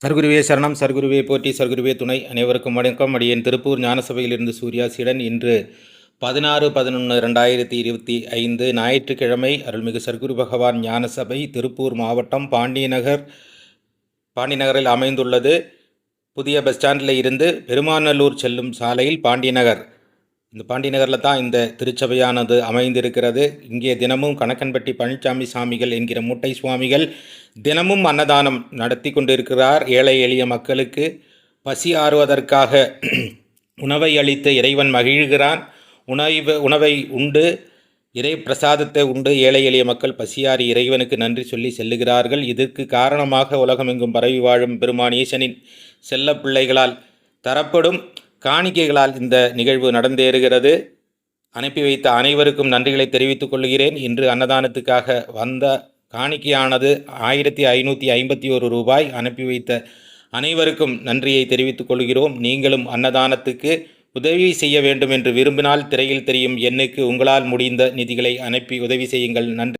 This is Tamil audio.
சர்க்குருவே சரணம், சர்க்குருவே போற்றி, சர்க்குருவே துணை. அனைவருக்கும் வணக்கம். அடியேன் திருப்பூர் ஞானசபையிலிருந்து சூர்யாசியுடன். இன்று 16/11/2025 ஞாயிற்றுக்கிழமை. அருள்மிகு சர்க்குரு பகவான் ஞானசபை திருப்பூர் மாவட்டம் பாண்டிநகரில் அமைந்துள்ளது. புதிய பஸ் ஸ்டாண்டில் இருந்து பெருமாநல்லூர் செல்லும் சாலையில் பாண்டிநகர். இந்த பாண்டிநகரில் தான் இந்த திருச்சபையானது அமைந்திருக்கிறது. இங்கே தினமும் கணக்கன்பட்டி பழனிசாமி சாமிகள் என்கிற மூட்டை சுவாமிகள் தினமும் அன்னதானம் நடத்தி கொண்டிருக்கிறார். ஏழை எளிய மக்களுக்கு பசி ஆறுவதற்காக உணவை அளித்து இறைவன் மகிழ்கிறான். உணவை உண்டு, இறை பிரசாதத்தை உண்டு ஏழை எளிய மக்கள் பசியாறி இறைவனுக்கு நன்றி சொல்லி செல்லுகிறார்கள். இதற்கு காரணமாக உலகமெங்கும் பரவி வாழும் பெருமான் ஈசனின் செல்ல பிள்ளைகளால் தரப்படும் காணிக்கைகளால் இந்த நிகழ்வு நடந்தேறுகிறது. அனுப்பி வைத்த அனைவருக்கும் நன்றிகளை தெரிவித்துக் கொள்கிறேன். இன்று அன்னதானத்துக்காக வந்த காணிக்கையானது 1551 ரூபாய். அனுப்பி வைத்த அனைவருக்கும் நன்றியை தெரிவித்துக் கொள்கிறோம். நீங்களும் அன்னதானத்துக்கு உதவி செய்ய வேண்டும் என்று விரும்பினால் திரையில் தெரியும் எண்ணுக்கு உங்களால் முடிந்த நிதிகளை அனுப்பி உதவி செய்யுங்கள். நன்றி.